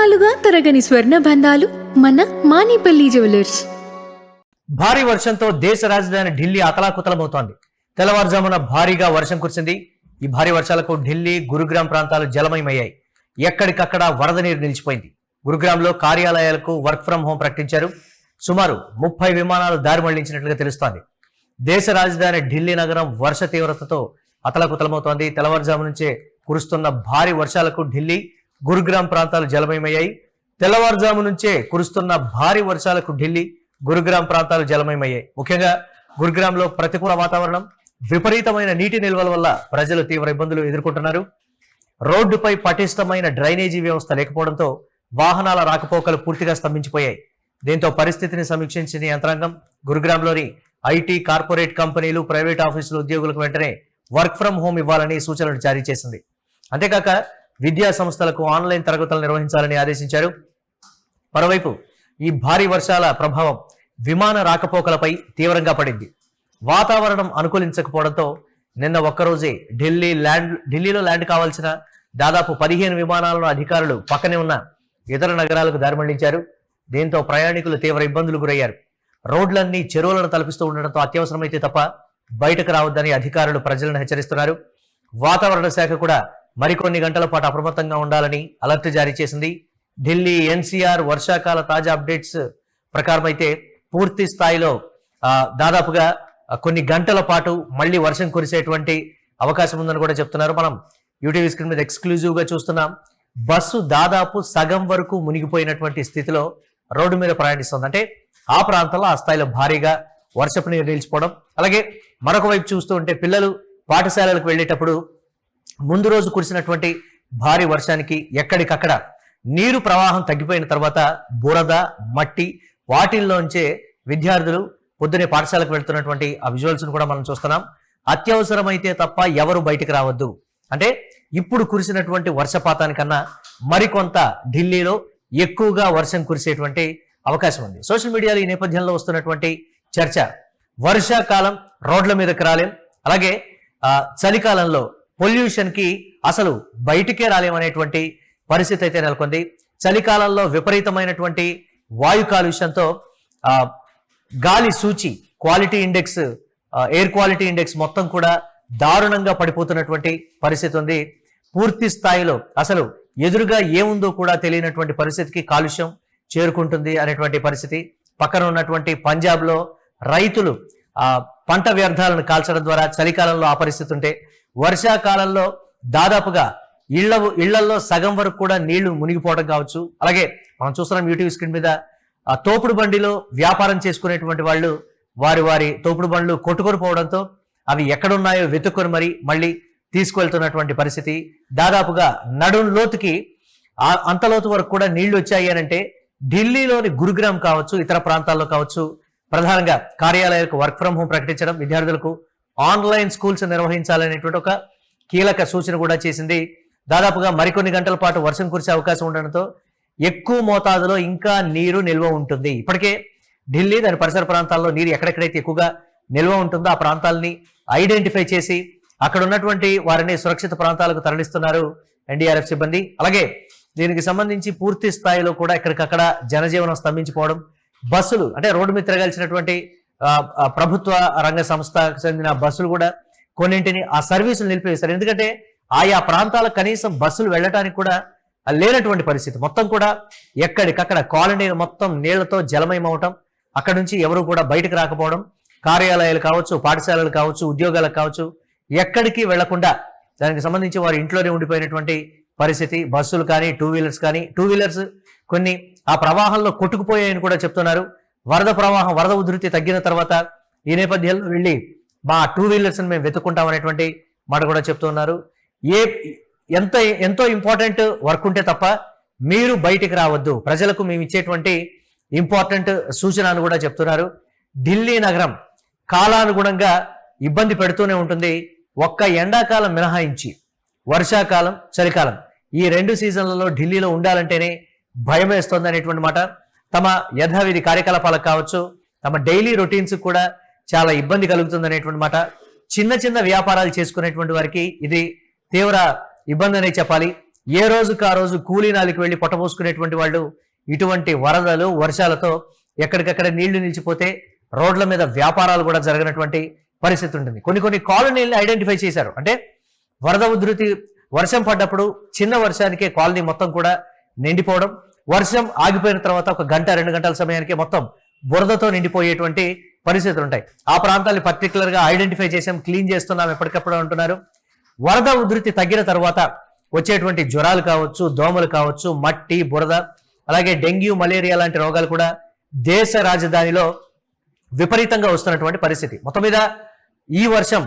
తరతరాలుగా తరగని స్వర్ణ బంధాలు మన మానిపల్లి జ్యువెలర్స్. భారీ వర్షంతో దేశ రాజధాని ఢిల్లీ అతలాకుతలమవుతోంది. తెల్లవారుజామున భారీగా వర్షం కురిసింది. ఈ భారీ వర్షాలకు ఢిల్లీ, గురుగ్రామ్ ప్రాంతాలు జలమయమయ్యాయి. ఎక్కడికక్కడ వరద నీరు నిలిచిపోయింది. గురుగ్రామ్లో కార్యాలయాలకు వర్క్ ఫ్రం హోం ప్రకటించారు. సుమారు 30 విమానాలు దారి మళ్లించినట్లుగా తెలుస్తోంది. దేశ రాజధాని ఢిల్లీ నగరం వర్ష తీవ్రతతో అతలాకుతలమవుతోంది. తెల్లవారుజాము నుంచే కురుస్తున్న భారీ వర్షాలకు ఢిల్లీ, గురుగ్రామ్ ప్రాంతాలు జలమయమయ్యాయి. తెల్లవారుజాము నుంచే కురుస్తున్న భారీ వర్షాలకు ఢిల్లీ, గురుగ్రామ్ ప్రాంతాలు జలమయమయ్యాయి. ముఖ్యంగా గురుగ్రామ్లో ప్రతికూల వాతావరణం, విపరీతమైన నీటి నిల్వల వల్ల ప్రజలు తీవ్ర ఇబ్బందులు ఎదుర్కొంటున్నారు. రోడ్డుపై పటిష్టమైన డ్రైనేజీ వ్యవస్థ లేకపోవడంతో వాహనాల రాకపోకలు పూర్తిగా స్తంభించిపోయాయి. దీంతో పరిస్థితిని సమీక్షించిన యంత్రాంగం గురుగ్రామ్లోని ఐటీ, కార్పొరేట్ కంపెనీలు, ప్రైవేట్ ఆఫీసుల ఉద్యోగులకు వెంటనే వర్క్ ఫ్రం హోం ఇవ్వాలని సూచనలు జారీ చేసింది. అంతేకాక విద్యా సంస్థలకు ఆన్లైన్ తరగతులు నిర్వహించాలని ఆదేశించారు. మరోవైపు ఈ భారీ వర్షాల ప్రభావం విమాన రాకపోకలపై తీవ్రంగా పడింది. వాతావరణం అనుకూలించకపోవడంతో నిన్న ఒక్కరోజే ఢిల్లీలో ల్యాండ్ కావాల్సిన దాదాపు 15 విమానాలను అధికారులు పక్కనే ఉన్న ఇతర నగరాలకు దారి మళ్లించారు. దీంతో ప్రయాణికులు తీవ్ర ఇబ్బందులు గురయ్యారు. రోడ్లన్నీ చెరువులను తలపిస్తూ ఉండడంతో అత్యవసరమైతే తప్ప బయటకు రావద్దని అధికారులు ప్రజలను హెచ్చరిస్తున్నారు. వాతావరణ శాఖ కూడా మరికొన్ని గంటల పాటు అప్రమత్తంగా ఉండాలని అలర్ట్ జారీ చేసింది. ఢిల్లీ ఎన్సీఆర్ వర్షాకాల తాజా అప్డేట్స్ ప్రకారం అయితే పూర్తి స్థాయిలో దాదాపుగా కొన్ని గంటల పాటు మళ్ళీ వర్షం కురిసేటువంటి అవకాశం ఉందని కూడా చెప్తున్నారు. మనం యూటీవీ స్క్రీన్ మీద ఎక్స్క్లూజివ్ గా చూస్తున్నాం. బస్సు దాదాపు సగం వరకు మునిగిపోయినటువంటి స్థితిలో రోడ్డు మీద ప్రయాణిస్తుంది. అంటే ఆ ప్రాంతంలో ఆ స్థాయిలో భారీగా వర్షపు నీరు నిలిచిపోవడం. అలాగే మరొక వైపు చూస్తూ ఉంటే పిల్లలు పాఠశాలలకు వెళ్ళేటప్పుడు ముందు రోజు కురిసినటువంటి భారీ వర్షానికి ఎక్కడికక్కడ నీరు ప్రవాహం తగ్గిపోయిన తర్వాత బురద, మట్టి వాటిల్లోంచే విద్యార్థులు పొద్దునే పాఠశాలకు వెళ్తున్నటువంటి ఆ విజువల్స్ కూడా మనం చూస్తున్నాం. అత్యవసరమైతే తప్ప ఎవరు బయటికి రావద్దు. అంటే ఇప్పుడు కురిసినటువంటి వర్షపాతానికన్నా మరికొంత ఢిల్లీలో ఎక్కువగా వర్షం కురిసేటువంటి అవకాశం ఉంది. సోషల్ మీడియాలో ఈ నేపథ్యంలో వస్తున్నటువంటి చర్చ, వర్షాకాలం రోడ్ల మీదకి రాలేం, అలాగే చలికాలంలో పొల్యూషన్ కి అసలు బయటికే రాలేమనేటువంటి పరిస్థితి అయితే నెలకొంది. చలికాలంలో విపరీతమైనటువంటి వాయు కాలుష్యంతో గాలి సూచి quality index, air quality index మొత్తం కూడా దారుణంగా పడిపోతున్నటువంటి పరిస్థితి ఉంది. పూర్తి స్థాయిలో అసలు ఎదురుగా ఏముందో కూడా తెలియనటువంటి పరిస్థితికి కాలుష్యం చేరుకుంటుంది అనేటువంటి పరిస్థితి. పక్కన ఉన్నటువంటి పంజాబ్ లో రైతులు పంట వ్యర్థాలను కాల్చడం ద్వారా చలికాలంలో ఆ పరిస్థితి ఉంటే, వర్షాకాలంలో దాదాపుగా ఇళ్లలో సగం వరకు కూడా నీళ్లు మునిగిపోవడం కావచ్చు. అలాగే మనం చూస్తున్నాం యూటీవీ స్క్రీన్ మీద తోపుడు బండిలో వ్యాపారం చేసుకునేటువంటి వాళ్ళు వారి తోపుడు బండ్లు కొట్టుకొని పోవడంతో అవి ఎక్కడున్నాయో వెతుక్కొని మళ్ళీ తీసుకువెళ్తున్నటువంటి పరిస్థితి. దాదాపుగా నడుం లోతుకి అంత లోతు వరకు కూడా నీళ్లు వచ్చాయి అనంటే ఢిల్లీలోని గురుగ్రామ్ కావచ్చు, ఇతర ప్రాంతాల్లో కావచ్చు, ప్రధానంగా కార్యాలయాలకు వర్క్ ఫ్రం హోం ప్రకటించడం, విద్యార్థులకు ఆన్లైన్ స్కూల్స్ నిర్వహించాలనేటువంటి ఒక కీలక సూచన కూడా చేసింది. దాదాపుగా మరికొన్ని గంటల పాటు వర్షం కురిసే అవకాశం ఉండడంతో ఎక్కువ మోతాదులో ఇంకా నీరు నిల్వ ఉంటుంది. ఇప్పటికే ఢిల్లీ, దాని పరిసర ప్రాంతాల్లో నీరు ఎక్కడెక్కడైతే ఎక్కువగా నిల్వ ఉంటుందో ఆ ప్రాంతాలని ఐడెంటిఫై చేసి అక్కడ ఉన్నటువంటి వారిని సురక్షిత ప్రాంతాలకు తరలిస్తున్నారు ఎన్డీఆర్ఎఫ్ సిబ్బంది. అలాగే దీనికి సంబంధించి పూర్తి స్థాయిలో కూడా ఎక్కడికక్కడ జనజీవనం స్తంభించిపోవడం, బస్సులు అంటే రోడ్డు మీద తిరగాల్సినటువంటి ప్రభుత్వ రంగ సంస్థకు చెందిన బస్సులు కూడా కొన్నింటిని ఆ సర్వీసులు నిలిపివేస్తారు. ఎందుకంటే ఆయా ప్రాంతాలకు కనీసం బస్సులు వెళ్ళటానికి కూడా లేనటువంటి పరిస్థితి. మొత్తం కూడా ఎక్కడికక్కడ కాలనీ మొత్తం నీళ్లతో జలమయమవటం, అక్కడ నుంచి ఎవరు కూడా బయటకు రాకపోవడం, కార్యాలయాలు కావచ్చు, పాఠశాలలు కావచ్చు, ఉద్యోగాలకు కావచ్చు, ఎక్కడికి వెళ్లకుండా దానికి సంబంధించి వారు ఇంట్లోనే ఉండిపోయినటువంటి పరిస్థితి. బస్సులు కానీ, టూ వీలర్స్ కొన్ని ఆ ప్రవాహంలో కొట్టుకుపోయాయని కూడా చెప్తున్నారు. వరద ఉధృతి తగ్గిన తర్వాత ఈ నేపథ్యంలో వెళ్ళి మా టూ వీలర్స్ మేము వెతుక్కుంటాం అనేటువంటి మాట కూడా చెప్తున్నారు. ఎంతో ఇంపార్టెంట్ వర్క్ ఉంటే తప్ప మీరు బయటికి రావద్దు, ప్రజలకు మేము ఇచ్చేటువంటి ఇంపార్టెంట్ సూచన అని కూడా చెప్తున్నారు. ఢిల్లీ నగరం కాలానుగుణంగా ఇబ్బంది పెడుతూనే ఉంటుంది. ఒక్క ఎండాకాలం మినహాయించి వర్షాకాలం, చలికాలం ఈ 2 సీజన్లలో ఢిల్లీలో ఉండాలంటేనే భయం వేస్తుంది అనేటువంటి మాట. తమ యథావిధి కార్యకలాపాలకు కావచ్చు, తమ డైలీ రొటీన్స్ కూడా చాలా ఇబ్బంది కలుగుతుంది అనేటువంటి మాట. చిన్న వ్యాపారాలు చేసుకునేటువంటి వారికి ఇది తీవ్ర ఇబ్బంది అనే చెప్పాలి. ఏ రోజుకు ఆ రోజు కూలీనాలికి వెళ్ళి పొట్టపోసుకునేటువంటి వాళ్ళు ఇటువంటి వరదలు వర్షాలతో ఎక్కడికక్కడ నీళ్లు నిలిచిపోతే రోడ్ల మీద వ్యాపారాలు కూడా జరగనటువంటి పరిస్థితి ఉంటుంది. కొన్ని కాలనీలను ఐడెంటిఫై చేశారు. అంటే వరద ఉధృతి వర్షం పడ్డప్పుడు చిన్న వర్షానికే కాలనీ మొత్తం కూడా నిండిపోవడం, వర్షం ఆగిపోయిన తర్వాత ఒక గంట 2 గంటల సమయానికి మొత్తం బురదతో నిండిపోయేటువంటి పరిస్థితులు ఉంటాయి. ఆ ప్రాంతాన్ని పర్టికులర్ గా ఐడెంటిఫై చేసాం, క్లీన్ చేస్తున్నాం ఎప్పటికప్పుడు అంటున్నారు. వరద ఉధృతి తగ్గిన తర్వాత వచ్చేటువంటి జ్వరాలు కావచ్చు, దోమలు కావచ్చు, మట్టి బురద, అలాగే డెంగ్యూ మలేరియా లాంటి రోగాలు కూడా దేశ రాజధానిలో విపరీతంగా వస్తున్నటువంటి పరిస్థితి. మొత్తం మీద ఈ వర్షం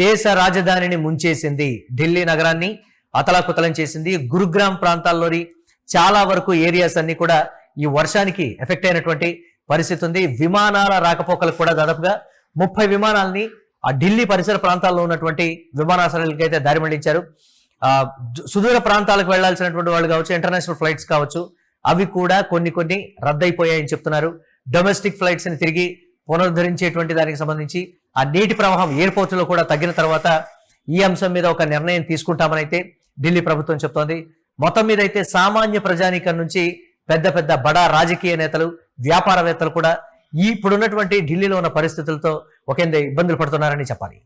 దేశ రాజధానిని ముంచేసింది, ఢిల్లీ నగరాన్ని అతలాకుతలం చేసింది. గురుగ్రామ్ ప్రాంతాల్లోని చాలా వరకు ఏరియాస్ అన్ని కూడా ఈ వర్షానికి ఎఫెక్ట్ అయినటువంటి పరిస్థితి ఉంది. విమానాల రాకపోకలకు కూడా దాదాపుగా 30 విమానాలని ఆ ఢిల్లీ పరిసర ప్రాంతాల్లో ఉన్నటువంటి విమానాశ్రయాలకి అయితే దారి మళ్లించారు. సుదూర ప్రాంతాలకు వెళ్లాల్సినటువంటి వాళ్ళు కావచ్చు, ఇంటర్నేషనల్ ఫ్లైట్స్ కావచ్చు, అవి కూడా కొన్ని రద్దయిపోయాయని చెప్తున్నారు. డొమెస్టిక్ ఫ్లైట్స్ ని తిరిగి పునరుద్ధరించేటువంటి దానికి సంబంధించి ఆ నీటి ప్రవాహం ఎయిర్పోర్ట్ లో కూడా తగ్గిన తర్వాత ఈ అంశం మీద ఒక నిర్ణయం తీసుకుంటామని అయితే ఢిల్లీ ప్రభుత్వం చెప్తోంది. మొత్తం మీద అయితే సామాన్య ప్రజానీకం నుంచి పెద్ద బడా రాజకీయ నేతలు, వ్యాపారవేత్తలు కూడా ఇప్పుడున్నటువంటి ఢిల్లీలో ఉన్న పరిస్థితులతో ఒకంత ఇబ్బందులు పడుతున్నారని చెప్పాలి.